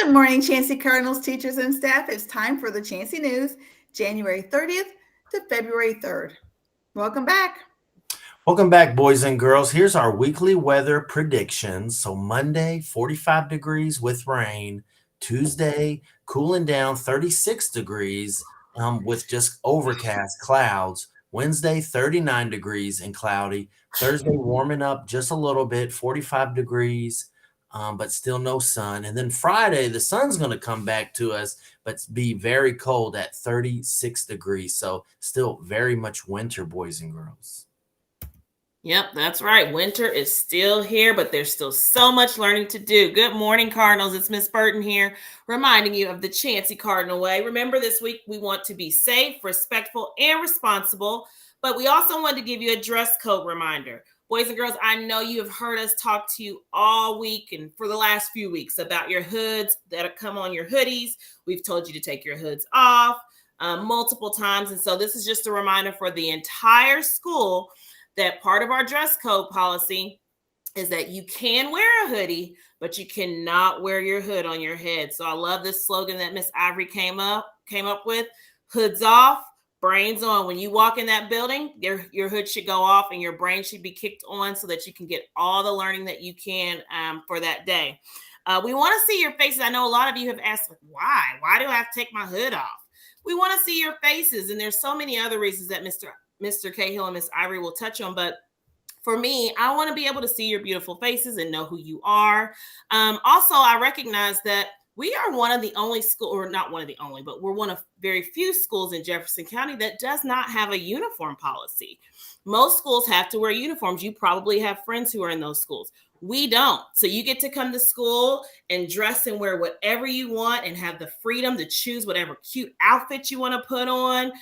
Good morning, Chancey Cardinals teachers and staff. It's time for the Chancey News, January 30th to February 3rd. Welcome back. Welcome back, boys and girls. Here's our weekly weather predictions. So, Monday, 45 degrees with rain. Tuesday, cooling down 36 degrees with just overcast clouds. Wednesday, 39 degrees and cloudy. Thursday, warming up just a little bit, 45 degrees, but still no sun. And then Friday, the sun's going to come back to us, but be very cold at 36 degrees. So, still very much winter, boys and girls. Yep, that's right. Winter is still here, but there's still so much learning to do. Good morning, Cardinals. It's Miss Burton here, reminding you of the Chancey Cardinal Way. Remember, this week we want to be safe, respectful, and responsible, but we also want to give you a dress code reminder. Boys and girls, I know you have heard us talk to you all week and for the last few weeks about your hoods that come on your hoodies. We've told you to take your hoods off multiple times, and so this is just a reminder for the entire school that part of our dress code policy is that you can wear a hoodie, but you cannot wear your hood on your head. So I love this slogan that Miss Ivory came up with: hoods off, brains on. When you walk in that building, your hood should go off and your brain should be kicked on so that you can get all the learning that you can for that day. We want to see your faces. I know a lot of you have asked, why? Why do I have to take my hood off? We want to see your faces, and there's so many other reasons that Mr. Cahill and Miss Ivory will touch on, but for me, I want to be able to see your beautiful faces and know who you are. Also, I recognize that we are one of the only school, or not one of the only, but we're one of very few schools in Jefferson County that does not have a uniform policy. Most schools have to wear uniforms. You probably have friends who are in those schools. We don't. So you get to come to school and dress and wear whatever you want and have the freedom to choose whatever cute outfit you want to put on.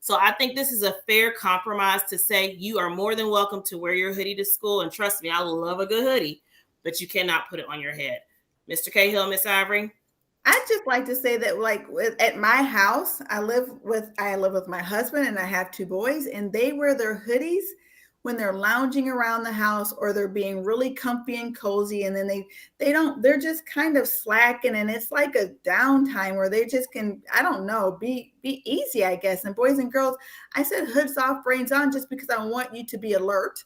So I think this is a fair compromise to say you are more than welcome to wear your hoodie to school. And trust me, I love a good hoodie, but you cannot put it on your head. Mr. Cahill, Miss Ivory? I'd just like to say that, at my house, I live with my husband and I have two boys, and they wear their hoodies when they're lounging around the house or they're being really comfy and cozy, and then they're just kind of slacking, and it's like a downtime where they just can, I don't know, be easy, I guess. And boys and girls, I said hoods off, brains on, just because I want you to be alert.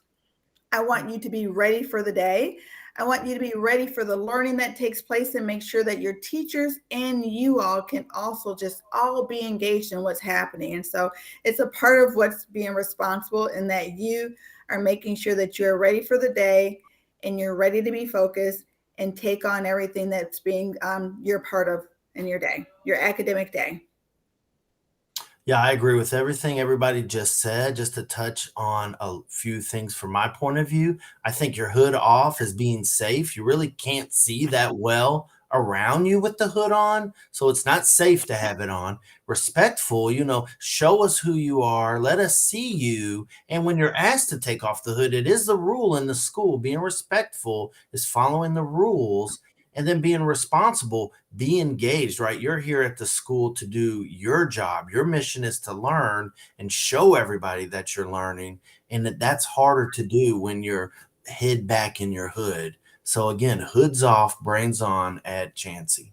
I want you to be ready for the day. I want you to be ready for the learning that takes place, and make sure that your teachers and you all can also just all be engaged in what's happening. And so it's a part of what's being responsible, in that you are making sure that you're ready for the day and you're ready to be focused and take on everything that's being your part of in your day, your academic day. Yeah, I agree with everything everybody just said. Just to touch on a few things from my point of view, I think your hood off is being safe. You really can't see that well around you with the hood on, so it's not safe to have it on. Respectful, show us who you are, let us see you. And when you're asked to take off the hood, it is the rule in the school. Being respectful is following the rules, and then being responsible, be engaged, right? You're here at the school to do your job. Your mission is to learn and show everybody that you're learning. And that's harder to do when you're head back in your hood. So again, hoods off, brains on at Chancey.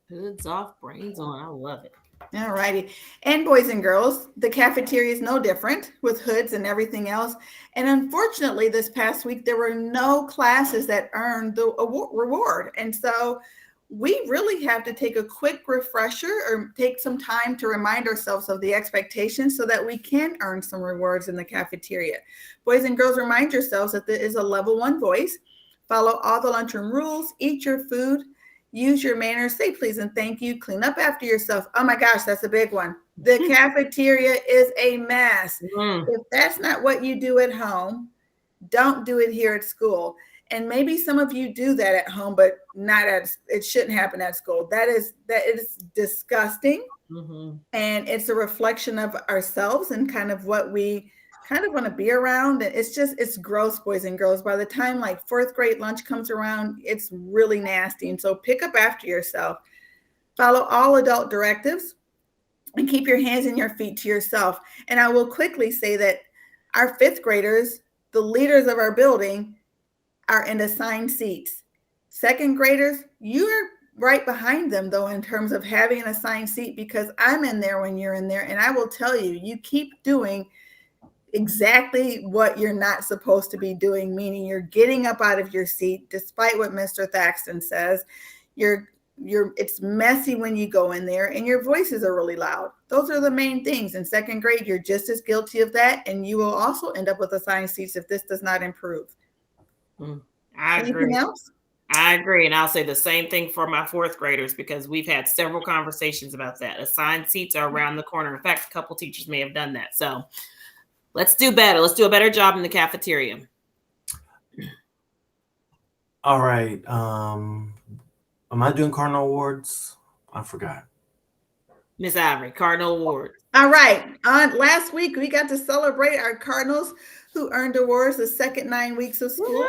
Hoods off, brains on. I love it. All righty. And boys and girls, the cafeteria is no different, with hoods and everything else. And unfortunately, this past week, there were no classes that earned the reward. And so we really have to take a quick refresher, or take some time to remind ourselves of the expectations, so that we can earn some rewards in the cafeteria. Boys and girls, remind yourselves that there is a level 1 voice. Follow all the lunchroom rules, eat your food, use your manners, say please and thank you, clean up after yourself. Oh my gosh, that's a big one. The cafeteria is a mess. If that's not what you do at home, don't do it here at school. And maybe some of you do that at home, but it shouldn't happen at school. That is disgusting. Mm-hmm. And it's a reflection of ourselves and kind of what we kind of want to be around. And it's gross, boys and girls. By the time like 4th grade lunch comes around, it's really nasty. And so pick up after yourself. Follow all adult directives and keep your hands and your feet to yourself. And I will quickly say that our 5th graders, the leaders of our building, are in assigned seats. 2nd graders, you are right behind them, though, in terms of having an assigned seat, because I'm in there when you're in there. And I will tell you, you keep doing exactly what you're not supposed to be doing, meaning you're getting up out of your seat, despite what Mr. Thaxton says. It's messy when you go in there, and your voices are really loud. Those are the main things. In second grade, you're just as guilty of that, and you will also end up with assigned seats if this does not improve. I agree. Anything else? I agree. And I'll say the same thing for my fourth graders, because we've had several conversations about that. Assigned seats are around the corner. In fact, a couple teachers may have done that. So let's do better. Let's do a better job in the cafeteria. All right. Am I doing Cardinal Awards? I forgot. Miss Ivory, Cardinal Awards. All right. Last week, we got to celebrate our Cardinals who earned awards the second 9 weeks of school.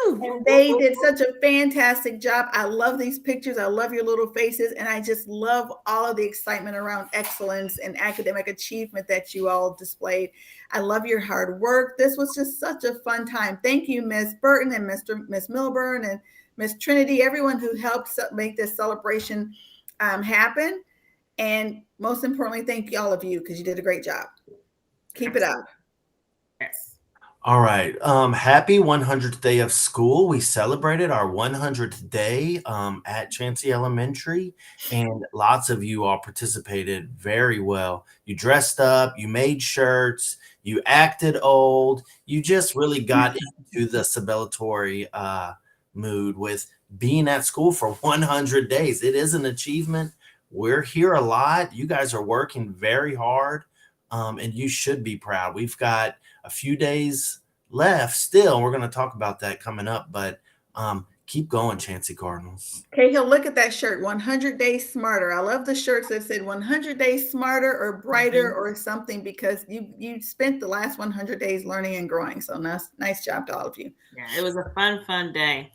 Woo! And they did such a fantastic job. I love these pictures. I love your little faces. And I just love all of the excitement around excellence and academic achievement that you all displayed. I love your hard work. This was just such a fun time. Thank you, Ms. Burton and Miss Milburn and Miss Trinity, everyone who helped make this celebration happen. And most importantly, thank you, all of you, because you did a great job. Keep it up. Yes. All right. Happy 100th day of school. We celebrated our 100th day at Chancey Elementary, and lots of you all participated very well. You dressed up, you made shirts, you acted old. You just really got into the celebratory mood with being at school for 100 days. It is an achievement. We're here a lot. You guys are working very hard, and you should be proud. We've got a few days left still. We're going to talk about that coming up, but keep going, Chancey Cardinals. Cahill, look at that shirt, 100 Days Smarter. I love the shirts that said 100 Days Smarter or Brighter or something, because you spent the last 100 days learning and growing. So nice job to all of you. Yeah, it was a fun day.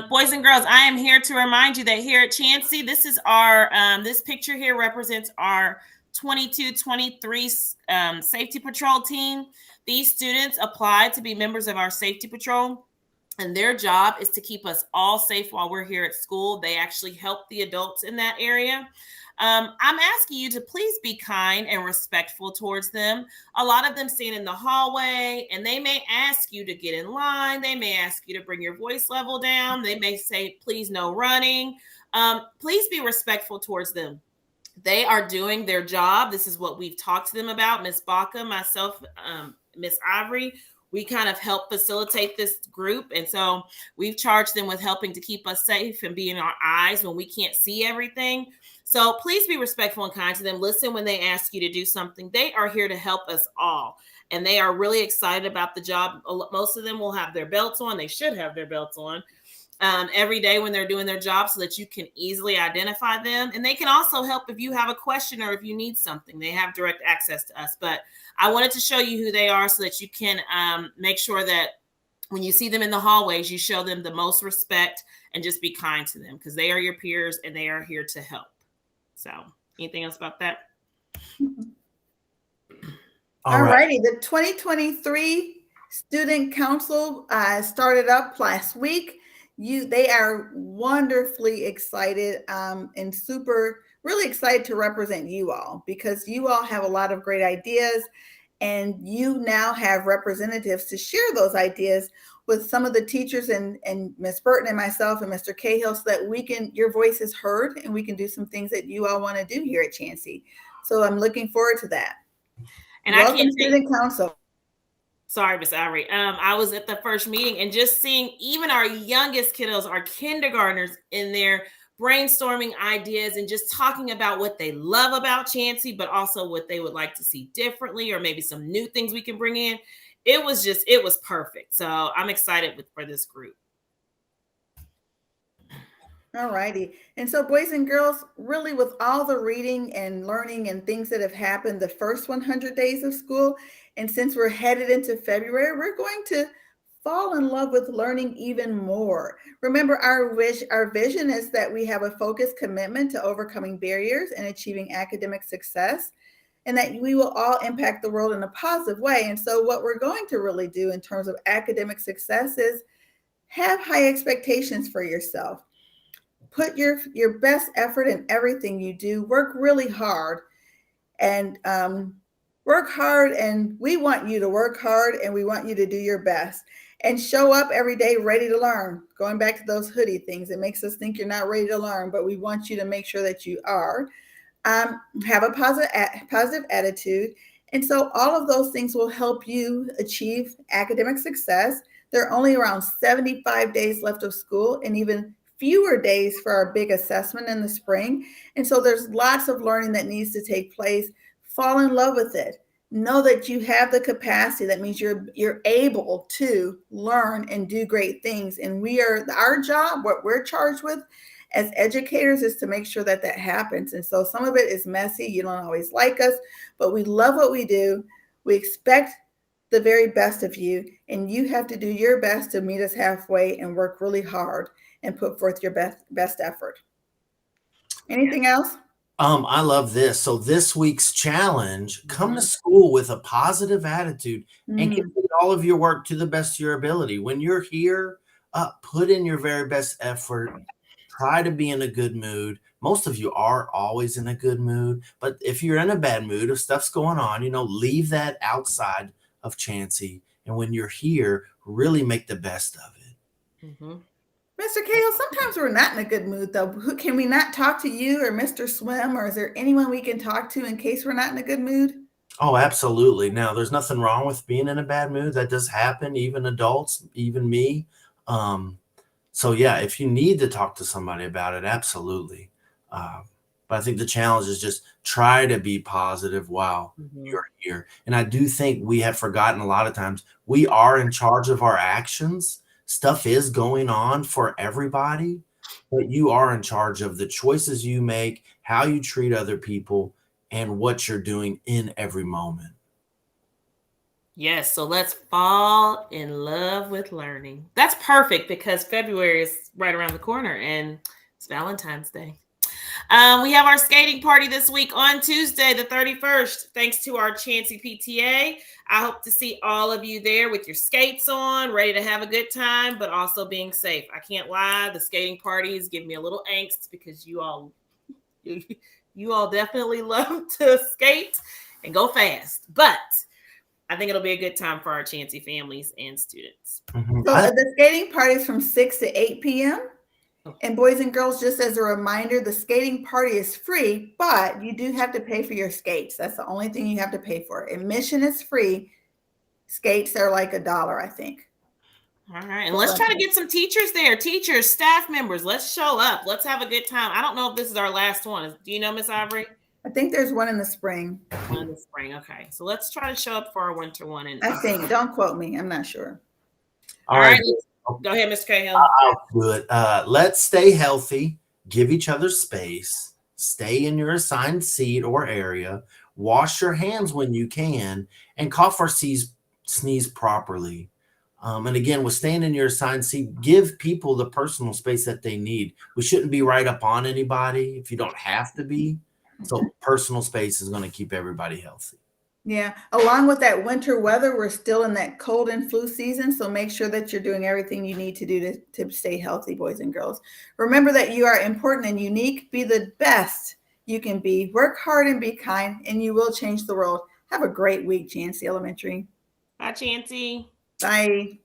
Boys and girls, I am here to remind you that here at Chancey, this is our, this picture here represents our 22-23 safety patrol team. These students applied to be members of our safety patrol, and their job is to keep us all safe while we're here at school. They actually help the adults in that area. I'm asking you to please be kind and respectful towards them. A lot of them stand in the hallway, and they may ask you to get in line. They may ask you to bring your voice level down. They may say, please, no running. Please be respectful towards them. They are doing their job. This is what we've talked to them about. Miss Baca, myself, Miss Ivory, we kind of help facilitate this group. And so we've charged them with helping to keep us safe and be in our eyes when we can't see everything. So please be respectful and kind to them. Listen when they ask you to do something. They are here to help us all. And they are really excited about the job. Most of them will have their belts on. They should have their belts on every day when they're doing their job, so that you can easily identify them. And they can also help if you have a question or if you need something. They have direct access to us. But I wanted to show you who they are so that you can make sure that when you see them in the hallways, you show them the most respect and just be kind to them, because they are your peers and they are here to help. So anything else about that? All righty. The 2023 Student Council started up last week. They are wonderfully excited and really excited to represent you all, because you all have a lot of great ideas, and you now have representatives to share those ideas with some of the teachers and Ms. Burton and myself and Mr. Cahill, so that your voice is heard and we can do some things that you all want to do here at Chancey. So I'm looking forward to that. And welcome, Student Council. Sorry, Miss Ivory. I was at the first meeting, and just seeing even our youngest kiddos, our kindergartners, in there brainstorming ideas and just talking about what they love about Chancey, but also what they would like to see differently, or maybe some new things we can bring in. It was perfect. So I'm excited for this group. All righty. And so, boys and girls, really, with all the reading and learning and things that have happened the first 100 days of school, and since we're headed into February, we're going to fall in love with learning even more. Remember, our vision is that we have a focused commitment to overcoming barriers and achieving academic success, and that we will all impact the world in a positive way. And so what we're going to really do in terms of academic success is have high expectations for yourself. put your best effort in everything you do. Work really hard and work hard. And we want you to work hard and we want you to do your best and show up every day ready to learn. Going back to those hoodie things, it makes us think you're not ready to learn, but we want you to make sure that you are. Have a positive attitude. And so all of those things will help you achieve academic success. There are only around 75 days left of school and even fewer days for our big assessment in the spring. And so there's lots of learning that needs to take place. Fall in love with it. Know that you have the capacity. That means you're able to learn and do great things. And our job, what we're charged with as educators, is to make sure that that happens. And so some of it is messy. You don't always like us, but we love what we do. We expect the very best of you, and you have to do your best to meet us halfway and work really hard and put forth your best effort. Anything else? I love this. So this week's challenge, come to school with a positive attitude and complete all of your work to the best of your ability. When you're here, put in your very best effort. Try to be in a good mood. Most of you are always in a good mood, but if you're in a bad mood, if stuff's going on, leave that outside of Chancey. And when you're here, really make the best of it. Mr. Cahill, sometimes we're not in a good mood, though. Can we not talk to you or Mr. Swim, or is there anyone we can talk to in case we're not in a good mood? Oh, absolutely. Now, there's nothing wrong with being in a bad mood. That does happen, even adults, even me. So yeah, if you need to talk to somebody about it, absolutely. But I think the challenge is just try to be positive while you're here. And I do think we have forgotten a lot of times we are in charge of our actions. Stuff is going on for everybody, but you are in charge of the choices you make, how you treat other people, and what you're doing in every moment. Yes, so let's fall in love with learning. That's perfect because February is right around the corner and it's Valentine's Day. We have our skating party this week on Tuesday, the 31st, thanks to our Chancey PTA. I hope to see all of you there with your skates on, ready to have a good time, but also being safe. I can't lie, the skating parties give me a little angst because you all definitely love to skate and go fast, but I think it'll be a good time for our Chancey families and students. So the skating party is from 6 to 8 p.m. And boys and girls, just as a reminder, the skating party is free, but you do have to pay for your skates. That's the only thing you have to pay for. Admission is free. Skates are like $1, I think. All right. And let's try to get some teachers there. Teachers, staff members, let's show up. Let's have a good time. I don't know if this is our last one. Do you know, Miss Ivory? I think there's one in the spring. One in the spring. Okay. So let's try to show up for our winter one. I think. Don't quote me. I'm not sure. All right. Go ahead, Mr. Cahill. I'll do it. Let's stay healthy, give each other space, stay in your assigned seat or area, wash your hands when you can, and cough or sneeze properly. And again, with staying in your assigned seat, give people the personal space that they need. We shouldn't be right up on anybody if you don't have to be. So personal space is going to keep everybody healthy. Yeah. Along with that winter weather, we're still in that cold and flu season. So make sure that you're doing everything you need to do to stay healthy, boys and girls. Remember that you are important and unique. Be the best you can be. Work hard and be kind, and you will change the world. Have a great week, Chancey Elementary. Bye, Chancey. Bye.